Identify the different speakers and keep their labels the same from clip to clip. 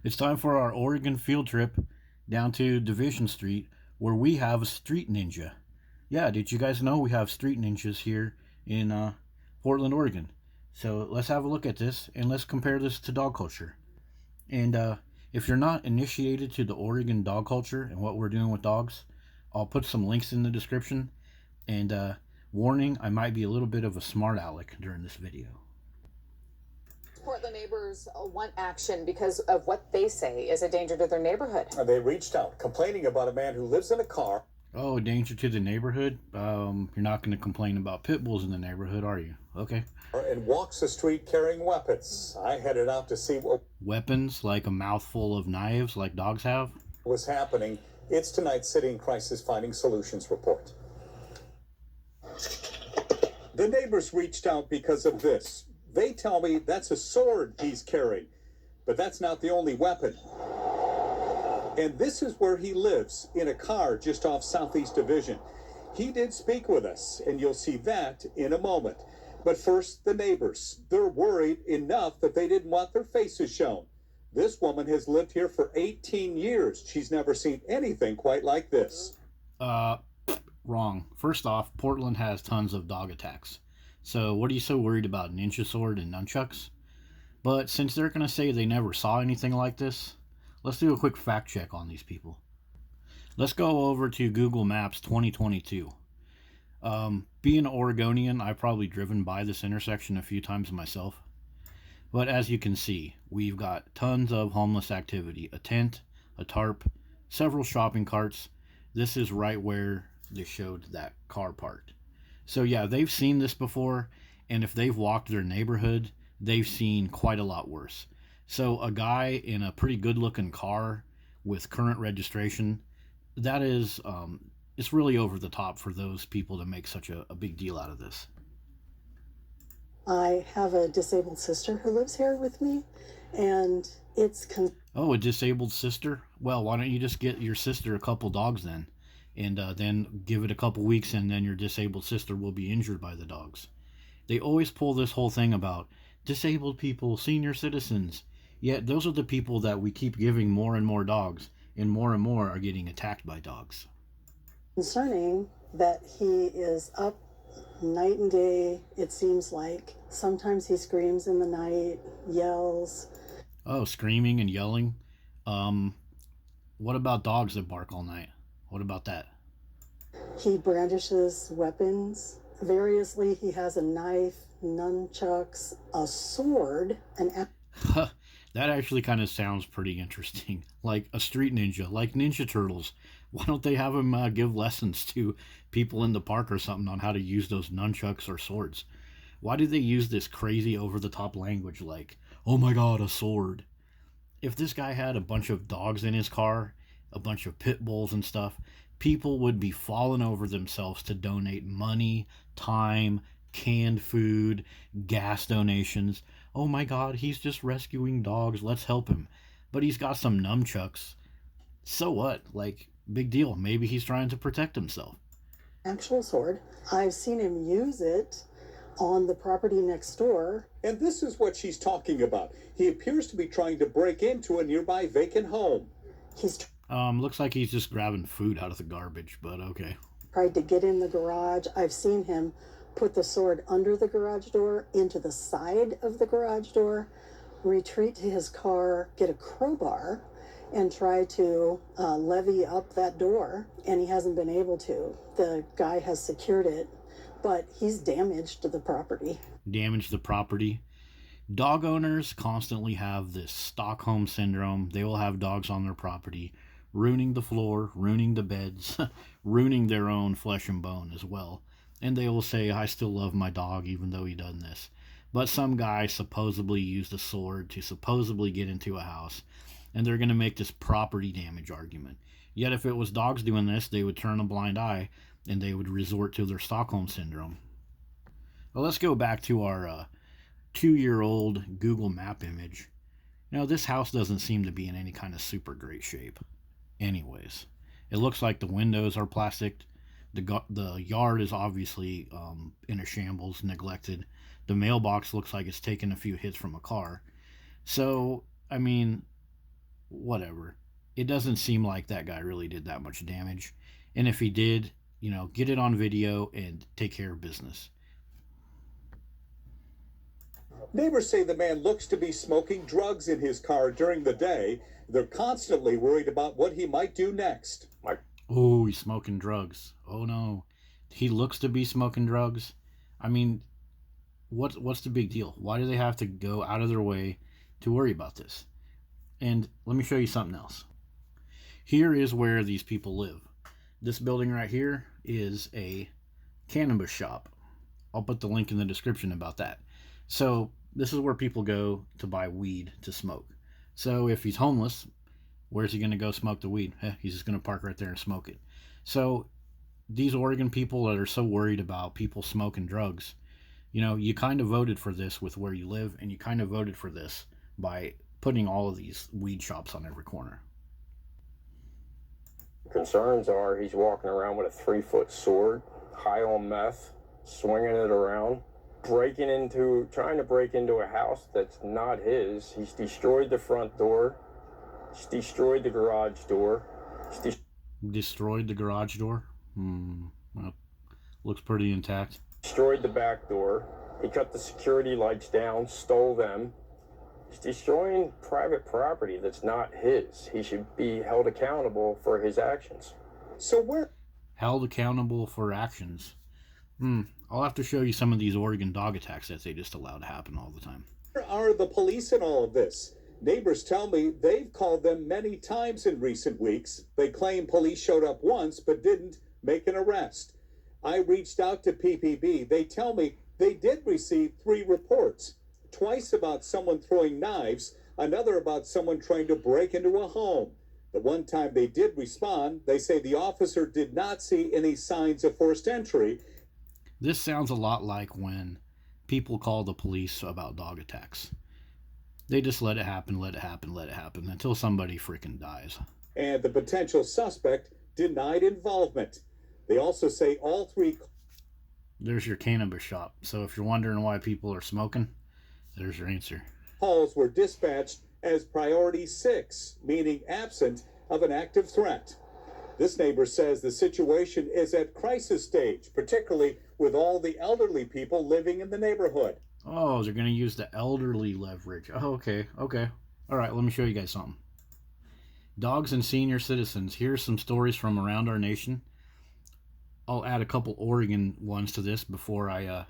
Speaker 1: It's time for our Oregon field trip down to Division Street where we have a street ninja. Yeah, did you guys know we have street ninjas here in Portland, Oregon? So let's have a look at this and let's compare this to dog culture. And if you're not initiated to the Oregon dog culture and what we're doing with dogs, I'll put some links in the description. And warning, I might be a little bit of a smart aleck during this video.
Speaker 2: Portland neighbors want action because of what they say is a danger to their neighborhood.
Speaker 3: They reached out complaining about a man who lives in a car.
Speaker 1: Oh, danger to the neighborhood? You're not going to complain about pit bulls in the neighborhood, are you? Okay.
Speaker 3: And walks the street carrying weapons. I headed out to see what
Speaker 1: Weapons like a mouthful of knives like dogs have?
Speaker 3: was happening. It's tonight's City and Crisis Finding Solutions report. The neighbors reached out because of this. They tell me that's a sword he's carrying, but that's not the only weapon. And this is where he lives, in a car just off Southeast Division. He did speak with us, and you'll see that in a moment. But first, the neighbors. They're worried enough that they didn't want their faces shown. This woman has lived here for 18 years. She's never seen anything quite like this.
Speaker 1: Wrong. First off, Portland has tons of dog attacks. So what are you so worried about, ninja sword and nunchucks? But since they're going to say they never saw anything like this, let's do a quick fact check on these people. Let's go over to Google Maps 2022. Being an Oregonian, I've probably driven by this intersection a few times myself. But as you can see, we've got tons of homeless activity. A tent, a tarp, several shopping carts. This is right where they showed that car parked. So yeah, they've seen this before, and if they've walked their neighborhood, they've seen quite a lot worse. So a guy in a pretty good-looking car with current registration, that is, it's really over the top for those people to make such a big deal out of this.
Speaker 4: I have a disabled sister who lives here with me, and it's
Speaker 1: Oh, a disabled sister? Well, why don't you just get your sister a couple dogs then? And then give it a couple weeks and then your disabled sister will be injured by the dogs. They always pull this whole thing about disabled people, senior citizens. Yet those are the people that we keep giving more and more dogs, and more are getting attacked by dogs.
Speaker 4: concerning that he is up night and day, it seems like. Sometimes he screams in the night, yells.
Speaker 1: Oh, screaming and yelling. What about dogs that bark all night? What about that?
Speaker 4: He brandishes weapons. Variously, he has a knife, nunchucks, a sword,
Speaker 1: That actually kind of sounds pretty interesting. Like a street ninja, like Ninja Turtles. Why don't they have him give lessons to people in the park or something on how to use those nunchucks or swords? Why do they use this crazy over-the-top language like, oh my god, a sword? If this guy had a bunch of dogs in his car, a bunch of pit bulls and stuff, people would be falling over themselves to donate money, time, canned food, gas donations. Oh my god, he's just rescuing dogs, let's help him. But he's got some nunchucks. So what? Like, big deal. Maybe he's trying to protect himself.
Speaker 4: actual sword. I've seen him use it on the property next door.
Speaker 3: And this is what she's talking about. He appears to be trying to break into a nearby vacant home.
Speaker 4: He's
Speaker 1: Looks like he's just grabbing food out of the garbage, but okay.
Speaker 4: tried to get in the garage. I've seen him put the sword under the garage door, into the side of the garage door, retreat to his car, get a crowbar, and try to levy up that door, and he hasn't been able to. The guy has secured it, but he's damaged the property.
Speaker 1: Damage the property. Dog owners constantly have this Stockholm syndrome. They will have dogs on their property, ruining the floor, ruining the beds, ruining their own flesh and bone as well. And they will say, I still love my dog even though he done this. But some guy supposedly used a sword to supposedly get into a house, and they're going to make this property damage argument. Yet if it was dogs doing this, they would turn a blind eye and they would resort to their Stockholm syndrome. Well, let's go back to our 2-year-old Google map image. Now, this house doesn't seem to be in any kind of super great shape. Anyways, it looks like the windows are plastic. The yard is obviously in a shambles, neglected. The mailbox looks like it's taken a few hits from a car. So, I mean, whatever. It doesn't seem like that guy really did that much damage. And if he did, get it on video and take care of business.
Speaker 3: Neighbors say the man looks to be smoking drugs in his car during the day. They're constantly worried about what he might do next.
Speaker 1: Oh, he's smoking drugs. Oh no. He looks to be smoking drugs. I mean, what's the big deal? Why do they have to go out of their way to worry about this? And let me show you something else. Here is where these people live. This building right here is a cannabis shop. I'll put the link in the description about that. So this is where people go to buy weed to smoke. So if he's homeless, where's he going to go smoke the weed? He's just going to park right there and smoke it. So these Oregon people that are so worried about people smoking drugs, you kind of voted for this with where you live, and you kind of voted for this by putting all of these weed shops on every corner.
Speaker 5: Concerns are he's walking around with a 3-foot sword, high on meth, swinging it around, trying to break into a house that's not his. He's destroyed the front door. He's destroyed the garage door.
Speaker 1: Destroyed the garage door? Well, looks pretty intact.
Speaker 5: Destroyed the back door. He cut the security lights down, stole them. He's destroying private property that's not his. He should be held accountable for his actions.
Speaker 3: So where?
Speaker 1: Held accountable for actions. I'll have to show you some of these Oregon dog attacks that they just allow to happen all the time.
Speaker 3: Where are the police in all of this? Neighbors tell me they've called them many times in recent weeks. They claim police showed up once but didn't make an arrest. I reached out to PPB. They tell me they did receive 3 reports. Twice about someone throwing knives, another about someone trying to break into a home. The one time they did respond, they say the officer did not see any signs of forced entry.
Speaker 1: This sounds a lot like when people call the police about dog attacks. They just let it happen until somebody freaking dies.
Speaker 3: And the potential suspect denied involvement. They also say all 3...
Speaker 1: There's your cannabis shop. So if you're wondering why people are smoking, there's your answer.
Speaker 3: Calls were dispatched as priority 6, meaning absent of an active threat. This neighbor says the situation is at crisis stage, particularly with all the elderly people living in the neighborhood.
Speaker 1: Oh, they're going to use the elderly leverage. Oh, okay. All right, let me show you guys something. Dogs and senior citizens. Here's some stories from around our nation. I'll add a couple Oregon ones to this before I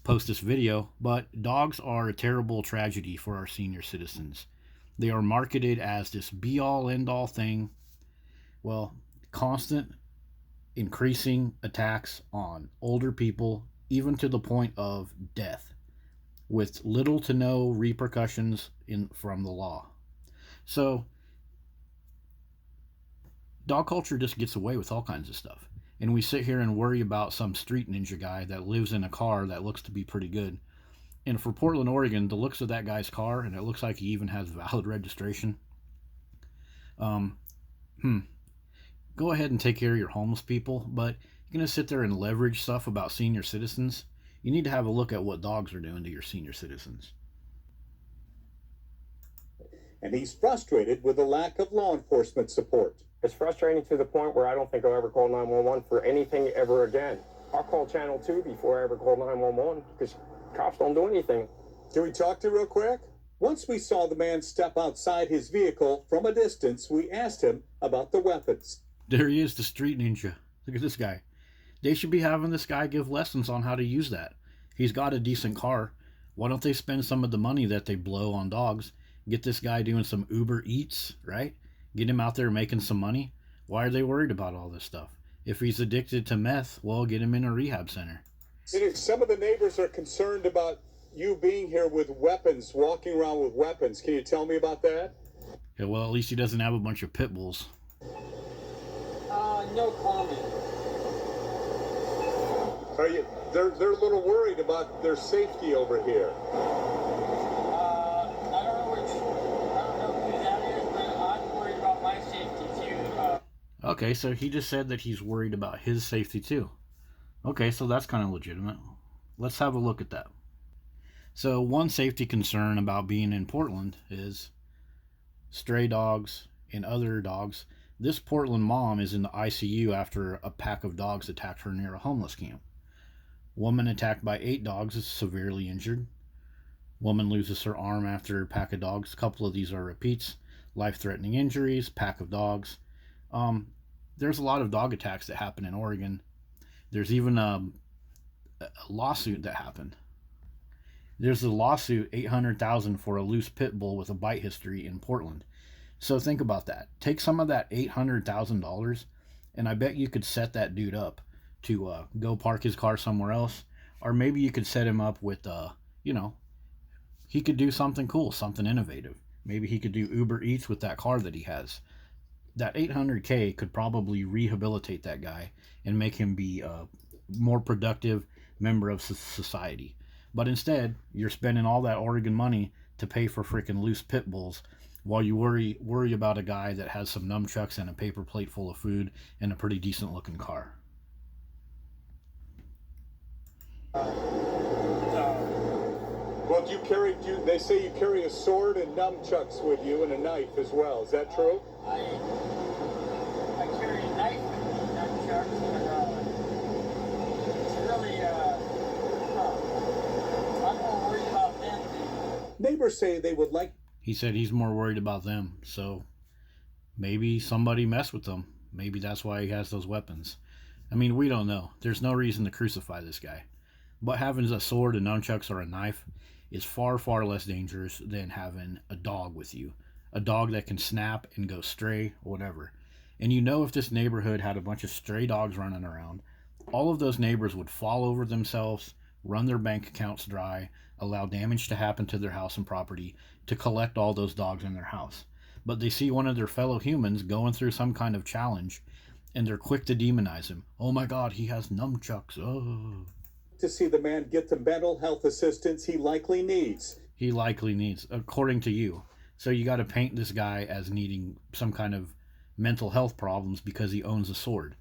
Speaker 1: post this video. But dogs are a terrible tragedy for our senior citizens. They are marketed as this be-all, end-all thing. Well, constant increasing attacks on older people, even to the point of death, with little to no repercussions from the law. So, dog culture just gets away with all kinds of stuff. And we sit here and worry about some street ninja guy that lives in a car that looks to be pretty good. And for Portland, Oregon, the looks of that guy's car, and it looks like he even has valid registration. Go ahead and take care of your homeless people, but you're going to sit there and leverage stuff about senior citizens. You need to have a look at what dogs are doing to your senior citizens.
Speaker 3: And he's frustrated with the lack of law enforcement support.
Speaker 5: It's frustrating to the point where I don't think I'll ever call 911 for anything ever again. I'll call Channel 2 before I ever call 911 because cops don't do anything.
Speaker 3: Can we talk to you real quick? Once we saw the man step outside his vehicle from a distance, we asked him about the weapons.
Speaker 1: There he is, the street ninja. Look at this guy. They should be having this guy give lessons on how to use that. He's got a decent car. Why don't they spend some of the money that they blow on dogs? Get this guy doing some Uber Eats, right? Get him out there making some money. Why are they worried about all this stuff? If he's addicted to meth, well, get him in a rehab center.
Speaker 3: Some of the neighbors are concerned about you being here with weapons, walking around with weapons. Can you tell me about that?
Speaker 1: Yeah, well, at least he doesn't have a bunch of pit bulls.
Speaker 6: No comment.
Speaker 3: Are you? They're a little worried about their safety over here.
Speaker 6: I don't know who that is, but I'm worried about my safety too.
Speaker 1: Okay, so he just said that he's worried about his safety too. Okay, so that's kind of legitimate. Let's have a look at that. So one safety concern about being in Portland is stray dogs, and other dogs. This Portland mom is in the ICU after a pack of dogs attacked her near a homeless camp. Woman attacked by 8 dogs is severely injured. Woman loses her arm after a pack of dogs. A couple of these are repeats. Life-threatening injuries, pack of dogs. There's a lot of dog attacks that happen in Oregon. There's even a lawsuit that happened. There's a lawsuit, $800,000 for a loose pit bull with a bite history in Portland. So think about that. Take some of that $800,000, and I bet you could set that dude up to go park his car somewhere else. Or maybe you could set him up with, he could do something cool, something innovative. Maybe he could do Uber Eats with that car that he has. That $800K could probably rehabilitate that guy and make him be a more productive member of society. But instead, you're spending all that Oregon money to pay for freaking loose pit bulls while you worry about a guy that has some nunchucks and a paper plate full of food and a pretty decent looking car.
Speaker 3: Well, they say you carry a sword and nunchucks with you and a knife as well. Is that true?
Speaker 6: I carry a knife with me, nunchucks, but it's really, I'm more worried about them than...
Speaker 3: Neighbors say they would like...
Speaker 1: He said he's more worried about them, so maybe somebody messed with them. Maybe that's why he has those weapons. I mean, we don't know. There's no reason to crucify this guy. But having a sword, a nunchucks, or a knife is far, far less dangerous than having a dog with you. A dog that can snap and go stray, whatever. And you know, if this neighborhood had a bunch of stray dogs running around, all of those neighbors would fall over themselves, run their bank accounts dry, allow damage to happen to their house and property to collect all those dogs in their house. But they see one of their fellow humans going through some kind of challenge, and they're quick to demonize him. Oh my God, he has nunchucks. Oh.
Speaker 3: To see the man get the mental health assistance he likely needs.
Speaker 1: He likely needs, according to you. So you got to paint this guy as needing some kind of mental health problems because he owns a sword.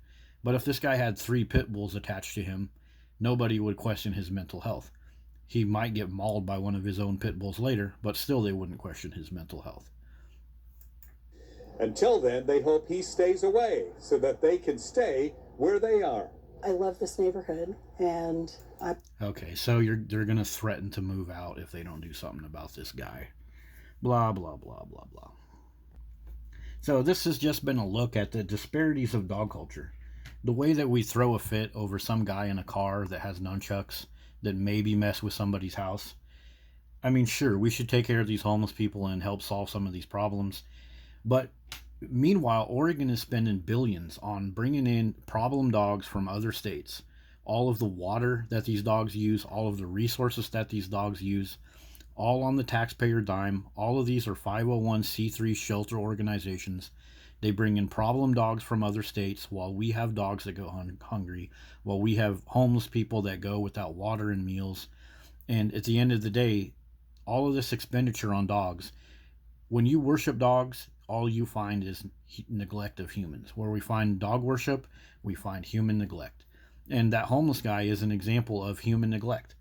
Speaker 1: But if this guy had 3 pit bulls attached to him, nobody would question his mental health. He might get mauled by one of his own pit bulls later, but still they wouldn't question his mental health.
Speaker 3: Until then, they hope he stays away so that they can stay where they are.
Speaker 4: I love this neighborhood, and
Speaker 1: Okay, so they're going to threaten to move out if they don't do something about this guy. Blah, blah, blah, blah, blah. So this has just been a look at the disparities of dog culture. The way that we throw a fit over some guy in a car that has nunchucks that maybe mess with somebody's house. I mean, sure, we should take care of these homeless people and help solve some of these problems. But meanwhile, Oregon is spending billions on bringing in problem dogs from other states. All of the water that these dogs use, all of the resources that these dogs use, all on the taxpayer dime. All of these are 501c3 shelter organizations. They bring in problem dogs from other states while we have dogs that go hungry, while we have homeless people that go without water and meals. And at the end of the day, all of this expenditure on dogs, when you worship dogs, all you find is neglect of humans. Where we find dog worship, we find human neglect. And that homeless guy is an example of human neglect.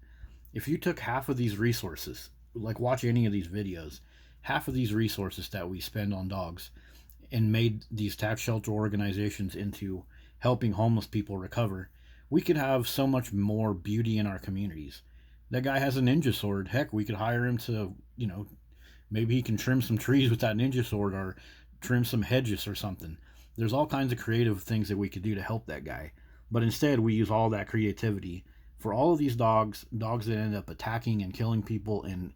Speaker 1: If you took half of these resources, like watch any of these videos, half of these resources that we spend on dogs and made these tax shelter organizations into helping homeless people recover, we could have so much more beauty in our communities. That guy has a ninja sword. Heck, we could hire him to, maybe he can trim some trees with that ninja sword or trim some hedges or something. There's all kinds of creative things that we could do to help that guy. But instead, we use all that creativity for all of these dogs that end up attacking and killing people and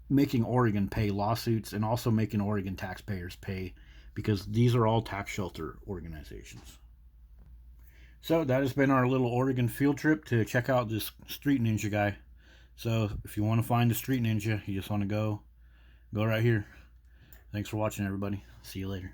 Speaker 1: making Oregon pay lawsuits and also making Oregon taxpayers pay, because these are all tax shelter organizations. So that has been our little Oregon field trip to check out this street ninja guy. So if you want to find a street ninja, you just want to go right here. Thanks for watching, everybody. See you later.